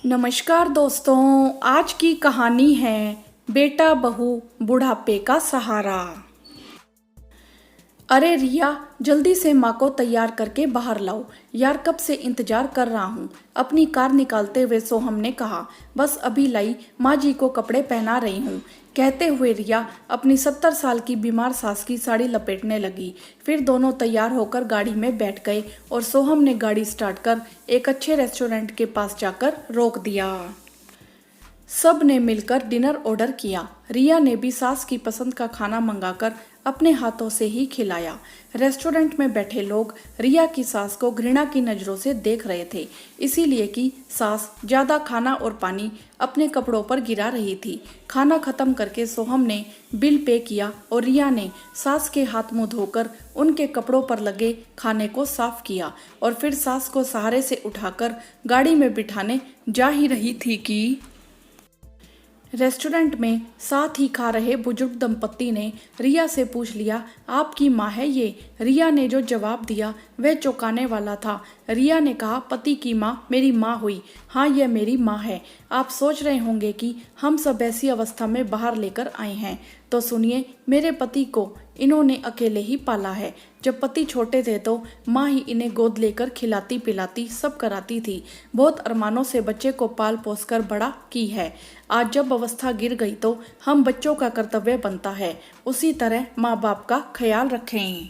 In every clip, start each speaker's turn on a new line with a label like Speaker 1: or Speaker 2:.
Speaker 1: नमस्कार दोस्तों, आज की कहानी है बेटा बहू बुढ़ापे का सहारा। अरे रिया, जल्दी से माँ को तैयार करके बाहर लाओ यार, कब से इंतजार कर रहा हूँ। अपनी कार निकालते हुए सोहम ने कहा। बस अभी लाई, माँ जी को कपड़े पहना रही हूँ, कहते हुए रिया अपनी 70 साल की बीमार सास की साड़ी लपेटने लगी। फिर दोनों तैयार होकर गाड़ी में बैठ गए और सोहम ने गाड़ी स्टार्ट कर एक अच्छे रेस्टोरेंट के पास जाकर रोक दिया। सब ने मिलकर डिनर ऑर्डर किया। रिया ने भी सास की पसंद का खाना मंगाकर अपने हाथों से ही खिलाया। रेस्टोरेंट में बैठे लोग रिया की सास को घृणा की नज़रों से देख रहे थे, इसीलिए कि सास ज़्यादा खाना और पानी अपने कपड़ों पर गिरा रही थी। खाना खत्म करके सोहम ने बिल पे किया और रिया ने सास के हाथ मुंह धोकर उनके कपड़ों पर लगे खाने को साफ किया और फिर सास को सहारे से उठाकर गाड़ी में बिठाने जा ही रही थी कि रेस्टोरेंट में साथ ही खा रहे बुजुर्ग दंपत्ति ने रिया से पूछ लिया, आपकी माँ है ये? रिया ने जो जवाब दिया वह चौंकाने वाला था। रिया ने कहा, पति की माँ मेरी माँ हुई, हाँ यह मेरी माँ है। आप सोच रहे होंगे कि हम सब ऐसी अवस्था में बाहर लेकर आए हैं, तो सुनिए, मेरे पति को इन्होंने अकेले ही पाला है। जब पति छोटे थे तो माँ ही इन्हें गोद लेकर खिलाती पिलाती सब कराती थी। बहुत अरमानों से बच्चे को पाल पोस कर बड़ा की है। आज जब अवस्था गिर गई तो हम बच्चों का कर्तव्य बनता है उसी तरह माँ बाप का ख्याल रखें।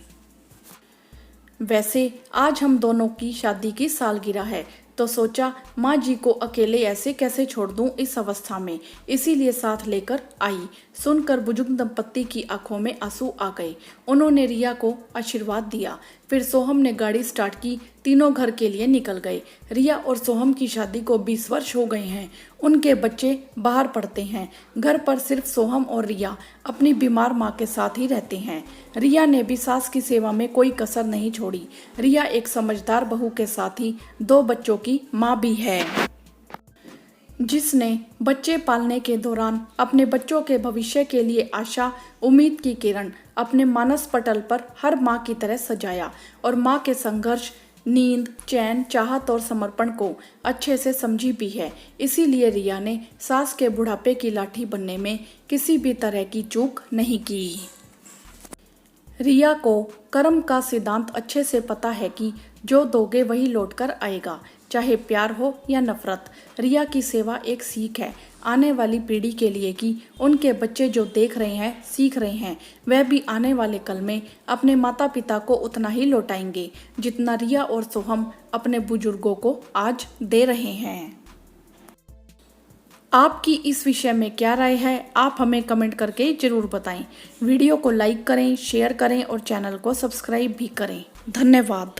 Speaker 1: वैसे आज हम दोनों की शादी की सालगिरह है, तो सोचा माँ जी को अकेले ऐसे कैसे छोड़ दूं इस अवस्था में, इसीलिए साथ लेकर आई। सुनकर बुजुर्ग दंपत्ति की आंखों में आंसू आ गए। उन्होंने रिया को आशीर्वाद दिया। फिर सोहम ने गाड़ी स्टार्ट की। तीनों घर के लिए निकल गए। रिया और सोहम की शादी को 20 वर्ष हो गए हैं। उनके बच्चे बाहर पढ़ते हैं। घर पर सिर्फ सोहम और रिया अपनी बीमार माँ के साथ ही रहते हैं। रिया ने भी सास की सेवा में कोई कसर नहीं छोड़ी। रिया एक समझदार बहू के साथ ही 2 बच्चों की माँ भी है, जिसने बच्चे पालने के दौरान अपने बच्चों के भविष्य के लिए आशा उम्मीद की किरण अपने मानस पटल पर हर माँ की तरह सजाया और माँ के संघर्ष, नींद, चैन, चाहत और समर्पण को अच्छे से समझी भी है। इसीलिए रिया ने सास के बुढ़ापे की लाठी बनने में किसी भी तरह की चूक नहीं की। रिया को कर्म का सिद्धांत अच्छे से पता है कि जो दोगे वही लौट कर आएगा, चाहे प्यार हो या नफरत। रिया की सेवा एक सीख है आने वाली पीढ़ी के लिए कि उनके बच्चे जो देख रहे हैं, सीख रहे हैं, वह भी आने वाले कल में अपने माता पिता को उतना ही लौटाएंगे जितना रिया और सोहम अपने बुजुर्गों को आज दे रहे हैं। आपकी इस विषय में क्या राय है, आप हमें कमेंट करके ज़रूर बताएं। वीडियो को लाइक करें, शेयर करें और चैनल को सब्सक्राइब भी करें। धन्यवाद।